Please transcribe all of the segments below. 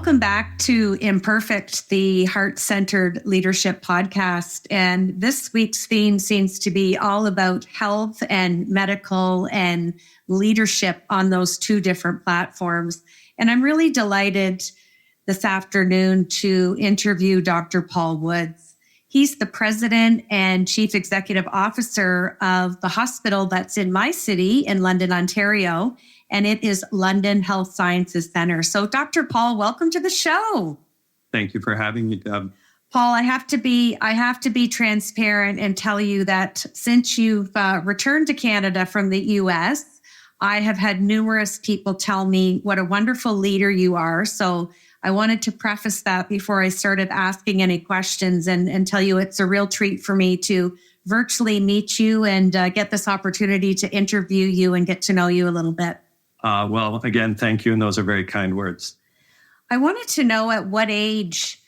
Welcome back to Imperfect, the heart-centered leadership podcast. And this week's theme seems to be all about health and medical and leadership on those two different platforms. And I'm really delighted this afternoon to interview Dr. Paul Woods. He's the president and chief executive officer of the hospital that's in my city in London, Ontario, and it is London Health Sciences Center. So Dr. Paul, welcome to the show. Thank you for having me, Deb. Paul, I have to be transparent and tell you that since you've returned to Canada from the US, I have had numerous people tell me what a wonderful leader you are. So I wanted to preface that before I started asking any questions and tell you it's a real treat for me to virtually meet you and get this opportunity to interview you and get to know you a little bit. Well, again, thank you. And those are very kind words. I wanted to know at what age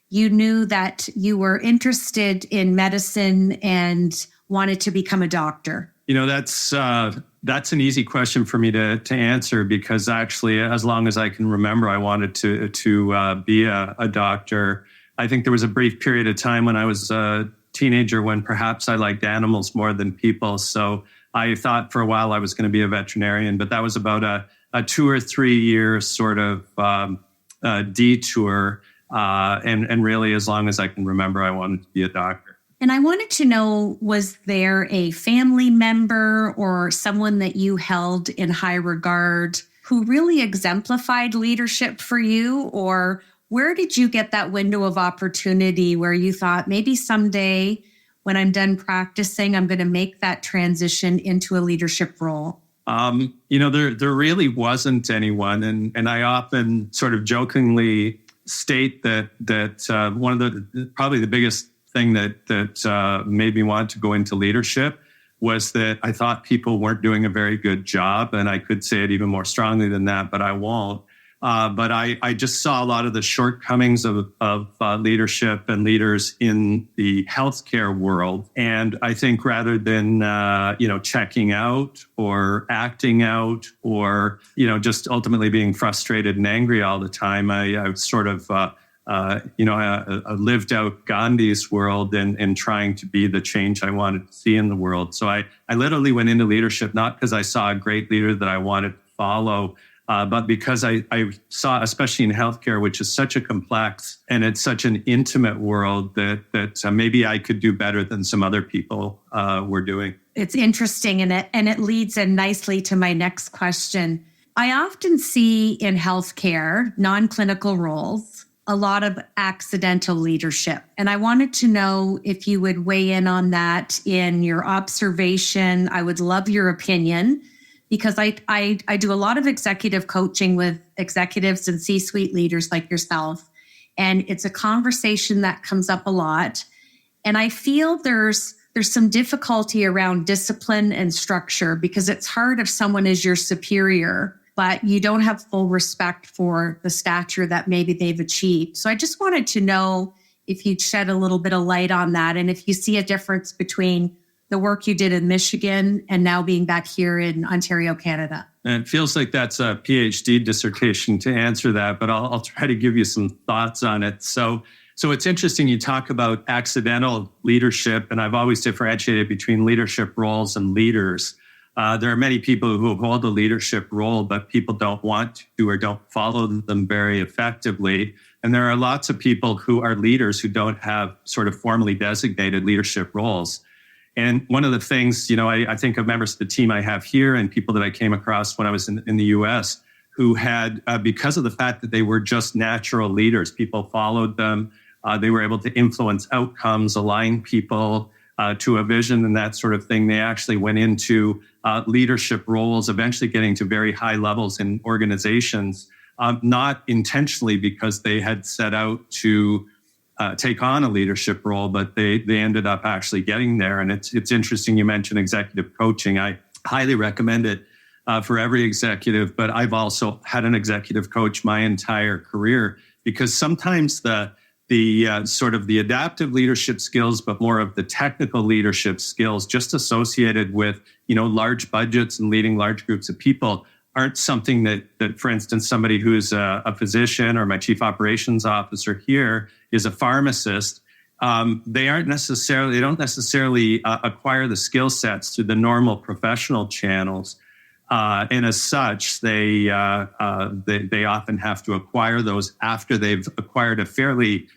you knew that you were interested in medicine and wanted to become a doctor. You know, that's an easy question for me to answer because actually, as long as I can remember, I wanted to be a doctor. I think there was a brief period of time when I was a teenager when perhaps I liked animals more than people. So I thought for a while I was going to be a veterinarian, but that was about a 2 or 3 year sort of detour. And really, as long as I can remember, I wanted to be a doctor. And I wanted to know, was there a family member or someone that you held in high regard who really exemplified leadership for you? Or where did you get that window of opportunity where you thought maybe someday when I'm done practicing, I'm going to make that transition into a leadership role? There really wasn't anyone. And I often sort of jokingly state that one of probably the biggest thing that made me want to go into leadership was that I thought people weren't doing a very good job. And I could say it even more strongly than that, but I won't. But I just saw a lot of the shortcomings of leadership and leaders in the healthcare world. And I think rather than, checking out or acting out or, just ultimately being frustrated and angry all the time, I sort of, I lived out Gandhi's world and trying to be the change I wanted to see in the world. So I literally went into leadership, not because I saw a great leader that I wanted to follow, but because I saw, especially in healthcare, which is such a complex and it's such an intimate world that maybe I could do better than some other people were doing. It's interesting, and it leads in nicely to my next question. I often see in healthcare, non-clinical roles, a lot of accidental leadership. And I wanted to know if you would weigh in on that in your observation. I would love your opinion, because I do a lot of executive coaching with executives and C-suite leaders like yourself. And it's a conversation that comes up a lot. And I feel there's some difficulty around discipline and structure, because it's hard if someone is your superior, but you don't have full respect for the stature that maybe they've achieved. So I just wanted to know if you'd shed a little bit of light on that, and if you see a difference between the work you did in Michigan and now being back here in Ontario, Canada. And it feels like that's a PhD dissertation to answer that, but I'll try to give you some thoughts on it. So it's interesting you talk about accidental leadership, and I've always differentiated between leadership roles and leaders. There are many people who hold a leadership role, but people don't want to or don't follow them very effectively. And there are lots of people who are leaders who don't have sort of formally designated leadership roles. And one of the things, I think of members of the team I have here and people that I came across when I was in the US who had, because of the fact that they were just natural leaders, people followed them. They were able to influence outcomes, align people to a vision and that sort of thing. They actually went into leadership roles, eventually getting to very high levels in organizations, not intentionally because they had set out to take on a leadership role, but they ended up actually getting there. And it's interesting you mentioned executive coaching. I highly recommend it for every executive, but I've also had an executive coach my entire career, because sometimes the sort of the adaptive leadership skills, but more of the technical leadership skills just associated with, large budgets and leading large groups of people aren't something that, for instance, somebody who's a physician or my chief operations officer here is a pharmacist. They don't necessarily acquire the skill sets through the normal professional channels. And as such, they often have to acquire those after they've acquired a fairly,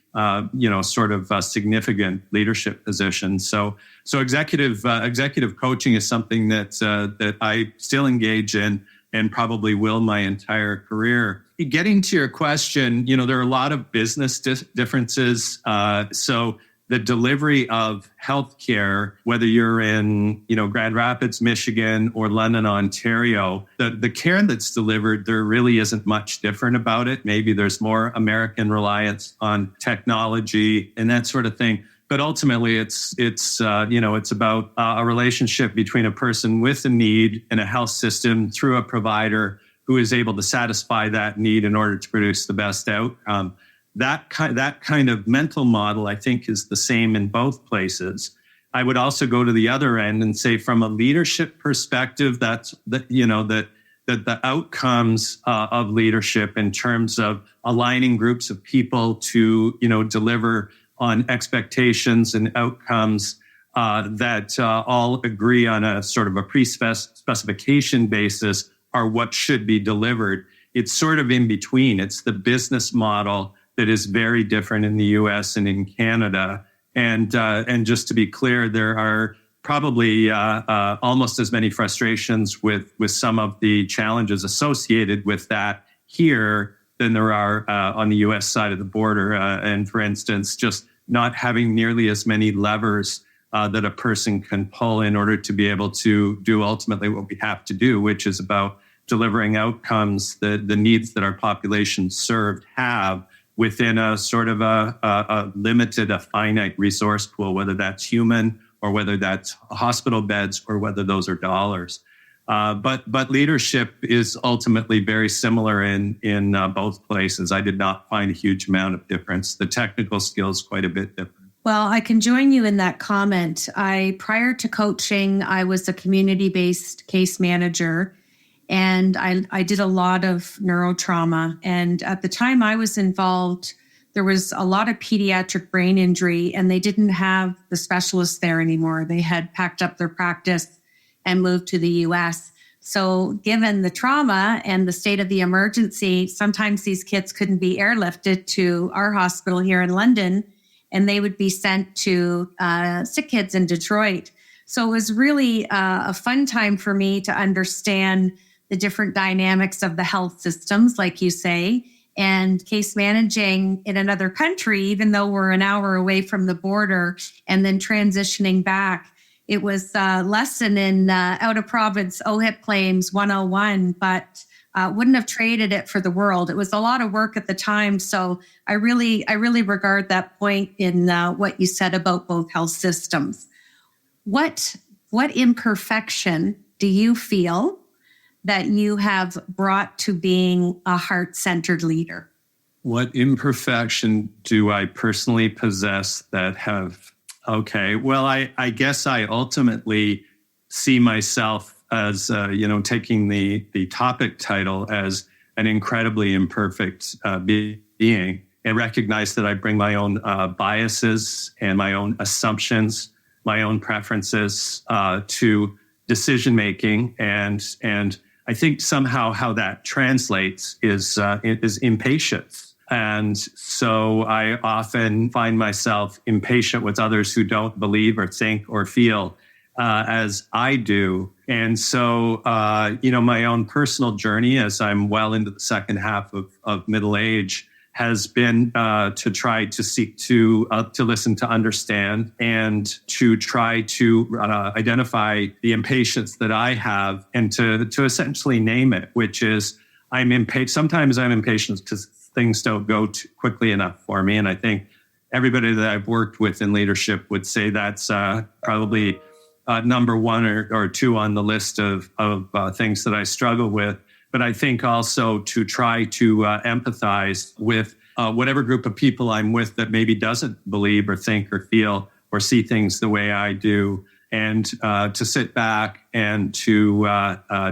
significant leadership position. So executive coaching is something that I still engage in and probably will my entire career. Getting to your question, there are a lot of business differences. So the delivery of healthcare, whether you're in, Grand Rapids, Michigan, or London, Ontario, the care that's delivered, there really isn't much different about it. Maybe there's more American reliance on technology and that sort of thing. But ultimately, it's about a relationship between a person with a need and a health system through a provider who is able to satisfy that need in order to produce the best outcome. That kind of mental model, I think, is the same in both places. I would also go to the other end and say, from a leadership perspective, that the outcomes of leadership in terms of aligning groups of people to deliver on expectations and outcomes that all agree on a sort of a pre-specification basis are what should be delivered. It's sort of in between. It's the business model that is very different in the U.S. and in Canada. And just to be clear, there are probably almost as many frustrations with some of the challenges associated with that here than there are on the U.S. side of the border. And for instance, just not having nearly as many levers that a person can pull in order to be able to do ultimately what we have to do, which is about delivering outcomes, the needs that our population served have within a sort of a limited, a finite resource pool, whether that's human or whether that's hospital beds or whether those are dollars. But leadership is ultimately very similar in both places. I did not find a huge amount of difference. The technical skills quite a bit different. Well, I can join you in that comment. Prior to coaching, I was a community-based case manager, and I did a lot of neurotrauma. And at the time I was involved, there was a lot of pediatric brain injury, and they didn't have the specialists there anymore. They had packed up their practice and moved to the US. So given the trauma and the state of the emergency, sometimes these kids couldn't be airlifted to our hospital here in London, and they would be sent to sick kids in Detroit. So it was really a fun time for me to understand the different dynamics of the health systems, like you say, and case managing in another country, even though we're an hour away from the border, and then transitioning back. It was a lesson in out-of-province OHIP claims 101, but wouldn't have traded it for the world. It was a lot of work at the time. So I really regard that point in what you said about both health systems. What imperfection do you feel that you have brought to being a heart-centered leader? What imperfection do I personally possess that have... Okay, well, I guess I ultimately see myself as, taking the topic title as an incredibly imperfect being, and recognize that I bring my own biases and my own assumptions, my own preferences to decision-making. And I think somehow how that translates is impatience. And so I often find myself impatient with others who don't believe or think or feel as I do. And so, my own personal journey as I'm well into the second half of middle age has been to try to seek to listen, to understand, and to try to identify the impatience that I have, and to essentially name it, which is I'm impatient. Sometimes I'm impatient because things don't go too quickly enough for me. And I think everybody that I've worked with in leadership would say that's probably number one or two on the list of things that I struggle with. But I think also to try to empathize with whatever group of people I'm with that maybe doesn't believe or think or feel or see things the way I do, and to sit back and to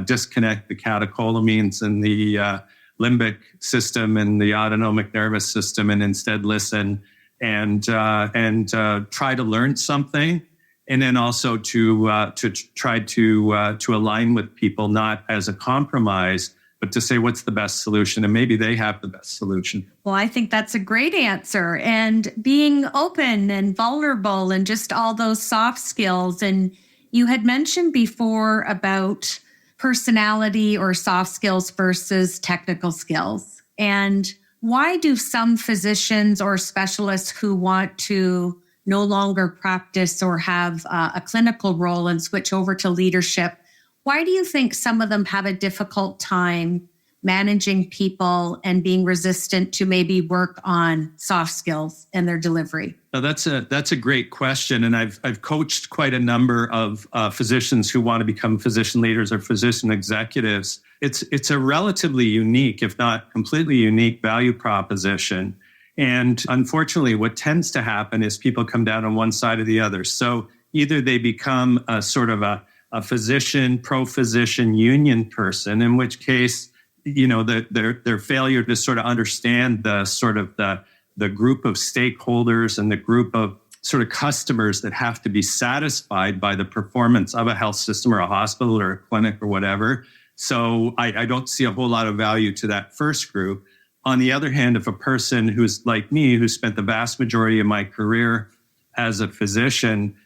disconnect the catecholamines and the limbic system and the autonomic nervous system, and instead listen and try to learn something, and then also to try to align with people, not as a compromise, but to say what's the best solution, and maybe they have the best solution. Well, I think that's a great answer. And being open and vulnerable and just all those soft skills. And you had mentioned before about personality or soft skills versus technical skills. And why do some physicians or specialists who want to no longer practice or have a clinical role and switch over to leadership, why do you think some of them have a difficult time managing people and being resistant to maybe work on soft skills in their delivery? Now, that's a great question, and I've coached quite a number of physicians who want to become physician leaders or physician executives. It's a relatively unique, if not completely unique, value proposition. And unfortunately, what tends to happen is people come down on one side or the other. So either they become a sort of a physician, pro-physician union person, in which case, their failure to sort of understand the group of stakeholders and the group of sort of customers that have to be satisfied by the performance of a health system or a hospital or a clinic or whatever. So I don't see a whole lot of value to that first group. On the other hand, if a person who's like me, who spent the vast majority of my career as a physician,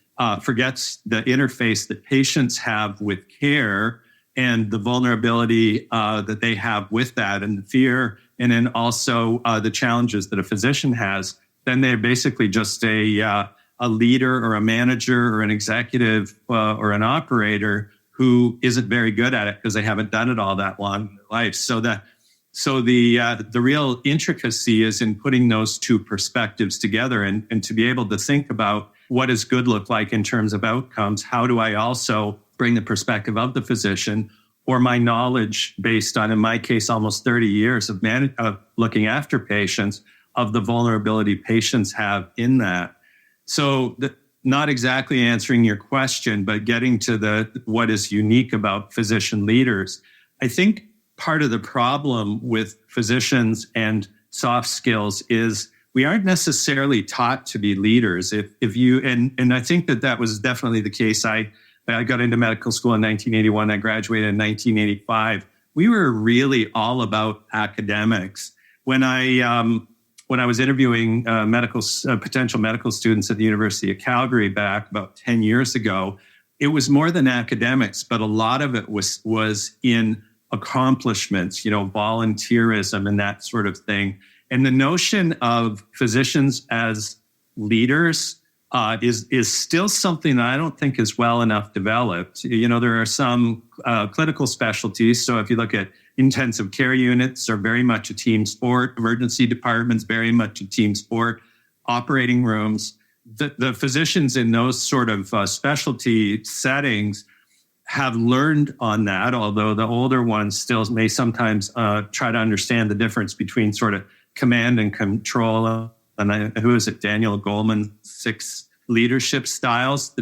forgets the interface that patients have with care and the vulnerability that they have with that, and the fear, and then also the challenges that a physician has, then they're basically just a leader or a manager or an executive or an operator who isn't very good at it because they haven't done it all that long in their life. So the real intricacy is in putting those two perspectives together and to be able to think about what does good look like in terms of outcomes? How do I also bring the perspective of the physician or my knowledge based on, in my case, almost 30 years of looking after patients, of the vulnerability patients have in that? So not exactly answering your question, but getting to what is unique about physician leaders. I think part of the problem with physicians and soft skills is we aren't necessarily taught to be leaders. If you and I think that was definitely the case. I got into medical school in 1981. I graduated in 1985. We were really all about academics. When I was interviewing potential medical students at the University of Calgary back about 10 years ago, it was more than academics, but a lot of it was in accomplishments, volunteerism and that sort of thing. And the notion of physicians as leaders is still something that I don't think is well enough developed. There are some clinical specialties. So if you look at intensive care units, are very much a team sport. Emergency departments, very much a team sport. Operating rooms, the physicians in those sort of specialty settings have learned on that, although the older ones still may sometimes try to understand the difference between sort of command and control. And who is it? Daniel Goleman's 6 leadership styles.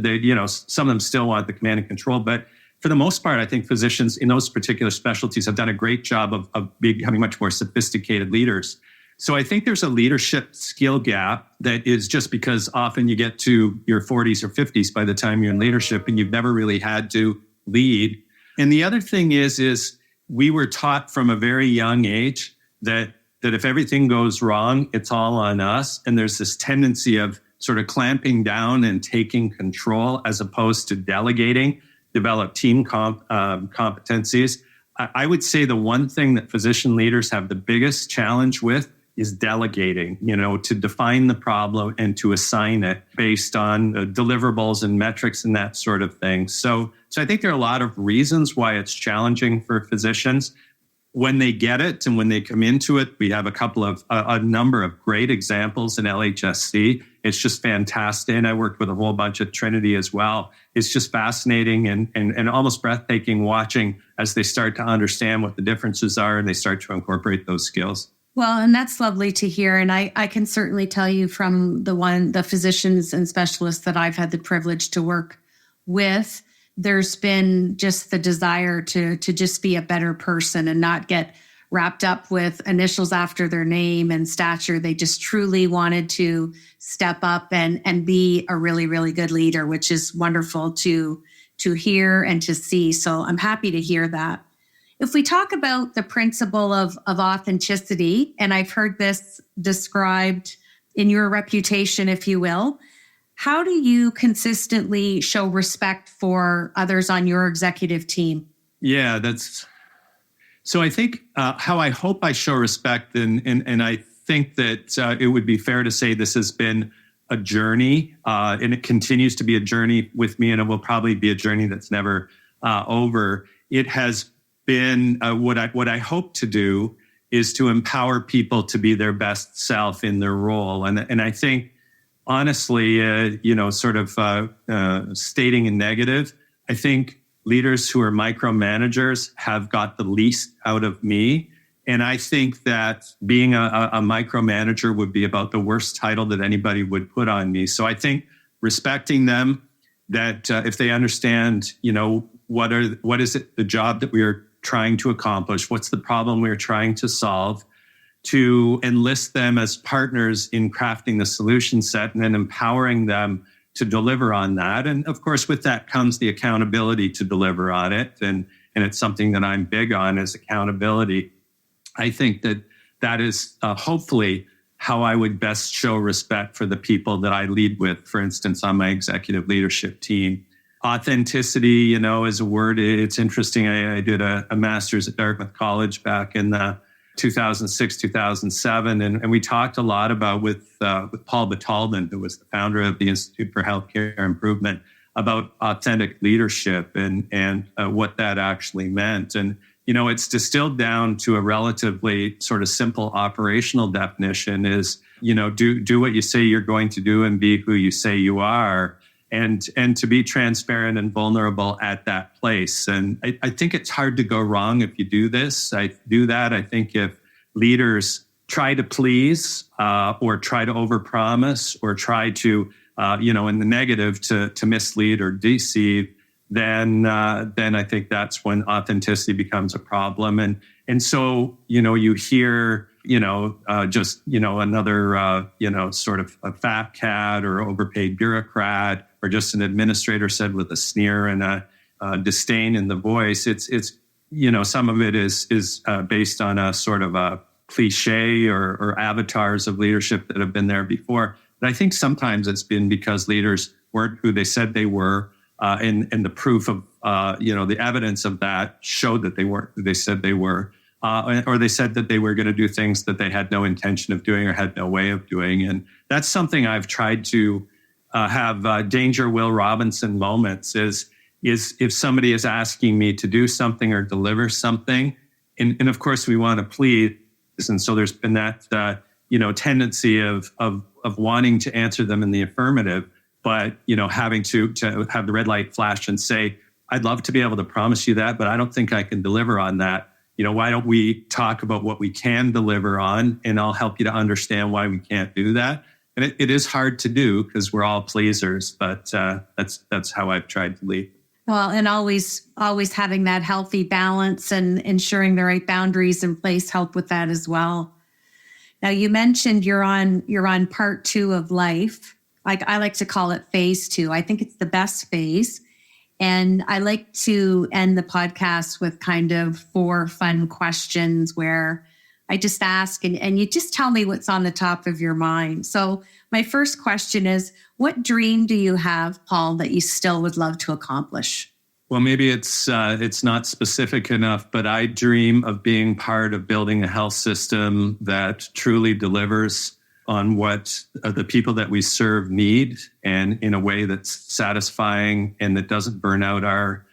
Some of them still want the command and control, but for the most part, I think physicians in those particular specialties have done a great job of becoming much more sophisticated leaders. So I think there's a leadership skill gap that is just because often you get to your 40s or 50s by the time you're in leadership and you've never really had to lead. And the other thing is we were taught from a very young age that if everything goes wrong, it's all on us. And there's this tendency of sort of clamping down and taking control as opposed to delegating, develop team competencies. I would say the one thing that physician leaders have the biggest challenge with is delegating, to define the problem and to assign it based on deliverables and metrics and that sort of thing. So I think there are a lot of reasons why it's challenging for physicians. When they get it and when they come into it, we have a number of great examples in LHSC. It's just fantastic. And I worked with a whole bunch at Trinity as well. It's just fascinating and almost breathtaking watching as they start to understand what the differences are and they start to incorporate those skills. Well, and that's lovely to hear. And I can certainly tell you from the physicians and specialists that I've had the privilege to work with, there's been just the desire to just be a better person and not get wrapped up with initials after their name and stature. They just truly wanted to step up and be a really, really good leader, which is wonderful to hear and to see. So I'm happy to hear that. If we talk about the principle of authenticity, and I've heard this described in your reputation, if you will, how do you consistently show respect for others on your executive team? Yeah, so I think how I hope I show respect, and I think that it would be fair to say this has been a journey, and it continues to be a journey with me, and it will probably be a journey that's never over. It has been what I hope to do is to empower people to be their best self in their role, and I think honestly, sort of stating in negative, I think leaders who are micromanagers have got the least out of me. And I think that being a micromanager would be about the worst title that anybody would put on me. So I think respecting them, that if they understand, what is it, the job that we are trying to accomplish, what's the problem we're trying to solve, to enlist them as partners in crafting the solution set and then empowering them to deliver on that. And of course, with that comes the accountability to deliver on it. And it's something that I'm big on, is accountability. I think that is hopefully how I would best show respect for the people that I lead with, for instance, on my executive leadership team. Authenticity, is a word. It's interesting. I did a master's at Dartmouth College back in 2006, 2007. And we talked a lot about with Paul Batalman, who was the founder of the Institute for Healthcare Improvement, about authentic leadership and what that actually meant. And, it's distilled down to a relatively sort of simple operational definition is, do what you say you're going to do and be who you say you are. And to be transparent and vulnerable at that place. And I think it's hard to go wrong if you do this. I think if leaders try to please or try to overpromise or try to, in the negative to mislead or deceive, then I think that's when authenticity becomes a problem. And so, you hear, another, sort of a fat cat or overpaid bureaucrat, or just an administrator said with a sneer and a disdain in the voice. It's some of it is based on a sort of a cliche or avatars of leadership that have been there before. But I think sometimes it's been because leaders weren't who they said they were, and the proof of the evidence of that showed that they weren't who they said they were, or they said that they were going to do things that they had no intention of doing or had no way of doing. And that's something I've tried to have Danger Will Robinson moments is if somebody is asking me to do something or deliver something, and of course we want to please, and so there's been that tendency of wanting to answer them in the affirmative, but having to have the red light flash and say, I'd love to be able to promise you that, but I don't think I can deliver on that. Why don't we talk about what we can deliver on, and I'll help you to understand why we can't do that. And it is hard to do because we're all pleasers, but that's how I've tried to lead. Well, and always having that healthy balance and ensuring the right boundaries in place help with that as well. Now, you mentioned you're on part 2 of life. I like to call it phase 2. I think it's the best phase. And I like to end the podcast with kind of 4 fun questions where I just ask and you just tell me what's on the top of your mind. So my first question is, what dream do you have, Paul, that you still would love to accomplish? Well, maybe it's not specific enough, but I dream of being part of building a health system that truly delivers on what the people that we serve need, and in a way that's satisfying and that doesn't burn out our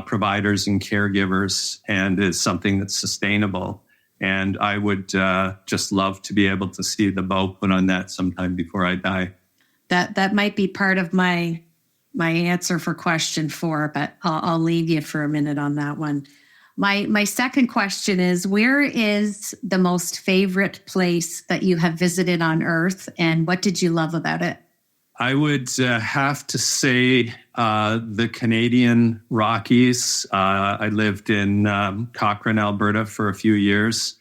providers and caregivers, and is something that's sustainable. And I would just love to be able to see the bow put on that sometime before I die. That might be part of my answer for question 4, but I'll leave you for a minute on that one. My second question is, where is the most favorite place that you have visited on Earth, and what did you love about it? I would have to say the Canadian Rockies. I lived in Cochrane, Alberta for a few years,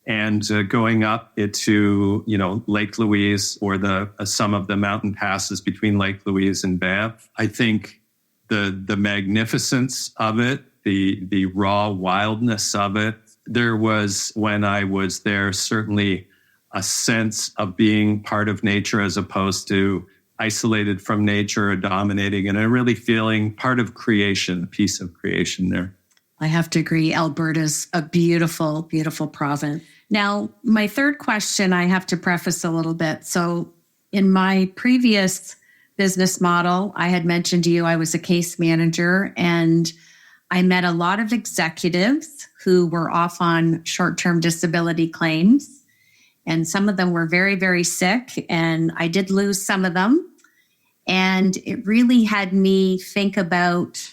and going up into Lake Louise or some of the mountain passes between Lake Louise and Banff. I think the magnificence of it, the raw wildness of it. There was, when I was there, certainly a sense of being part of nature as opposed to isolated from nature or dominating, and I'm really feeling part of creation, a piece of creation there. I have to agree. Alberta's a beautiful, beautiful province. Now, my third question, I have to preface a little bit. So in my previous business model, I had mentioned to you I was a case manager, and I met a lot of executives who were off on short-term disability claims. And some of them were very, very sick. And I did lose some of them. And it really had me think about,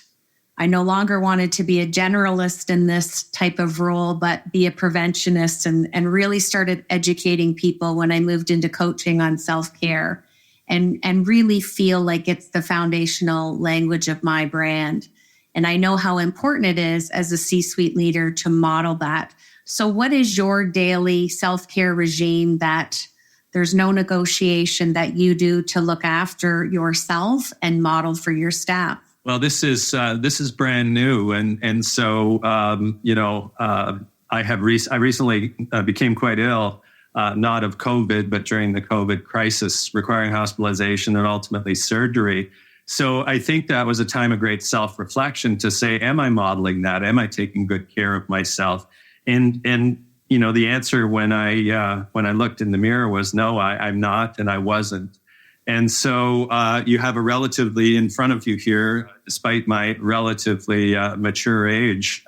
I no longer wanted to be a generalist in this type of role, but be a preventionist, and really started educating people when I moved into coaching on self-care, and really feel like it's the foundational language of my brand. And I know how important it is as a C-suite leader to model that. So what is your daily self-care regime that there's no negotiation that you do to look after yourself and model for your staff? Well, this is brand new, and so I recently became quite ill, not of COVID, but during the COVID crisis, requiring hospitalization and ultimately surgery. So I think that was a time of great self-reflection to say, am I modeling that? Am I taking good care of myself? And the answer when I looked in the mirror was no, I'm not, and I wasn't. And so you have a relatively in front of you here, despite my relatively mature age,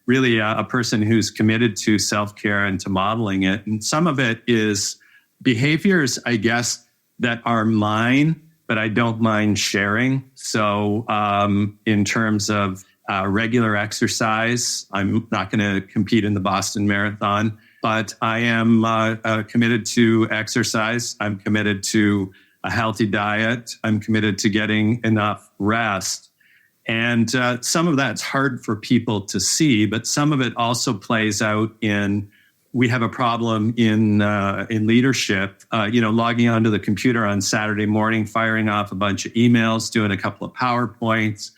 really a person who's committed to self-care and to modeling it. And some of it is behaviors, I guess, that are mine, but I don't mind sharing. So in terms of regular exercise, I'm not going to compete in the Boston Marathon, but I am committed to exercise. I'm committed to a healthy diet. I'm committed to getting enough rest. And some of that's hard for people to see, but some of it also plays out in, we have a problem in leadership, logging onto the computer on Saturday morning, firing off a bunch of emails, doing a couple of PowerPoints,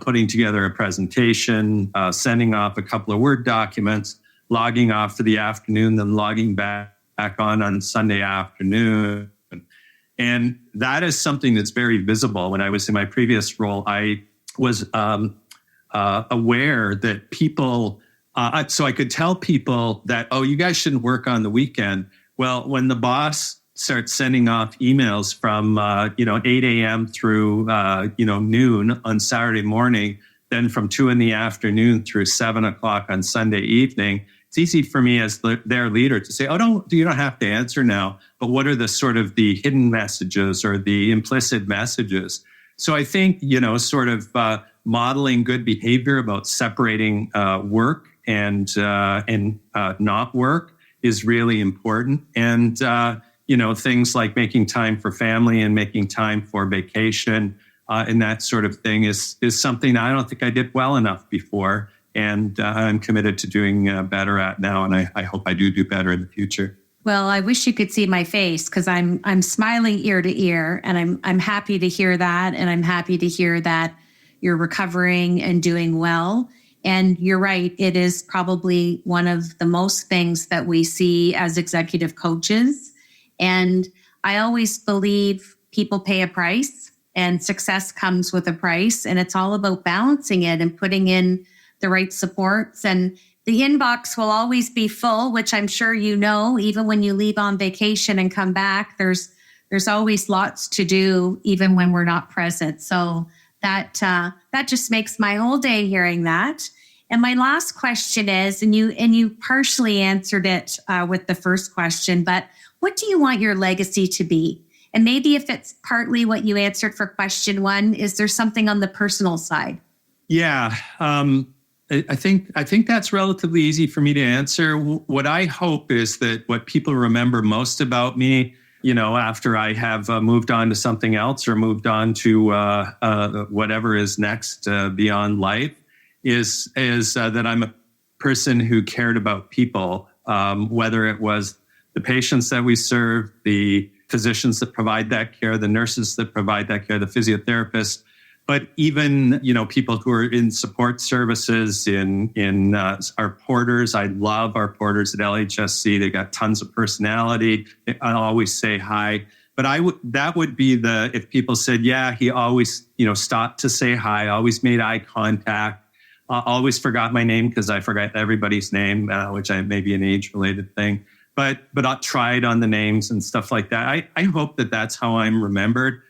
putting together a presentation, sending off a couple of Word documents, logging off for the afternoon, then logging back on Sunday afternoon. And that is something that's very visible. When I was in my previous role, I was aware that people, so I could tell people that, oh, you guys shouldn't work on the weekend. Well, when the boss starts sending off emails from 8 a.m. through noon on Saturday morning, then from 2 p.m. through 7 o'clock on Sunday evening, it's easy for me as their leader to say, oh, you don't have to answer now, but what are the sort of the hidden messages or the implicit messages? So I think, modeling good behavior about separating work and not work is really important. And, things like making time for family and making time for vacation and that sort of thing is something I don't think I did well enough before. And I'm committed to doing better at now. And I hope I do better in the future. Well, I wish you could see my face because I'm smiling ear to ear, and I'm happy to hear that. And I'm happy to hear that you're recovering and doing well. And you're right. It is probably one of the most things that we see as executive coaches. And I always believe people pay a price and success comes with a price. And it's all about balancing it and putting in the right supports. And the inbox will always be full, which I'm sure you know, even when you leave on vacation and come back, there's always lots to do, even when we're not present. So that just makes my whole day hearing that. And my last question is, and you partially answered it with the first question, but what do you want your legacy to be? And maybe if it's partly what you answered for question one, is there something on the personal side? Yeah. I think that's relatively easy for me to answer. What I hope is that what people remember most about me after I have moved on to something else or moved on to whatever is next beyond life, is that I'm a person who cared about people, whether it was the patients that we serve, the physicians that provide that care, the nurses that provide that care, the physiotherapists, but even, people who are in support services, in our porters. I love our porters at LHSC. They got tons of personality. I always say hi. But that would be if people said, yeah, he always, stopped to say hi, always made eye contact, always forgot my name because I forgot everybody's name, which may be an age-related thing. But I tried on the names and stuff like that. I hope that that's how I'm remembered.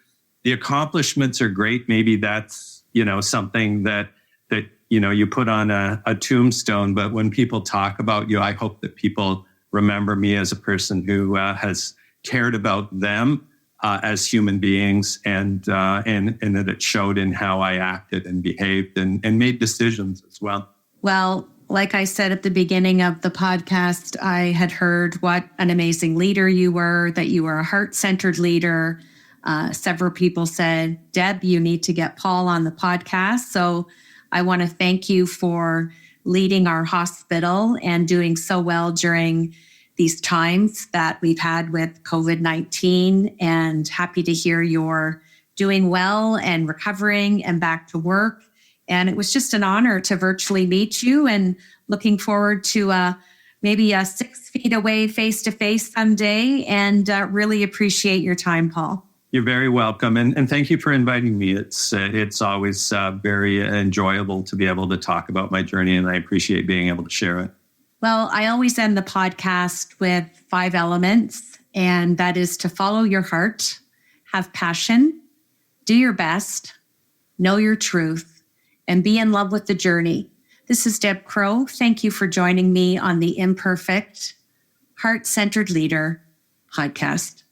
The accomplishments are great. Maybe that's, something that you put on a tombstone. But when people talk about you, I hope that people remember me as a person who has cared about them as human beings, and that it showed in how I acted and behaved and made decisions as well. Well, like I said at the beginning of the podcast, I had heard what an amazing leader you were, that you were a heart-centered leader. Several people said, Deb, you need to get Paul on the podcast. So I want to thank you for leading our hospital and doing so well during these times that we've had with COVID-19, and happy to hear you're doing well and recovering and back to work. And it was just an honor to virtually meet you, and looking forward to maybe 6 feet away face-to-face someday, and really appreciate your time, Paul. You're very welcome. And thank you for inviting me. It's always very enjoyable to be able to talk about my journey, and I appreciate being able to share it. Well, I always end the podcast with 5 elements, and that is to follow your heart, have passion, do your best, know your truth, and be in love with the journey. This is Deb Crow. Thank you for joining me on the Imperfect, Heart-Centered Leader podcast.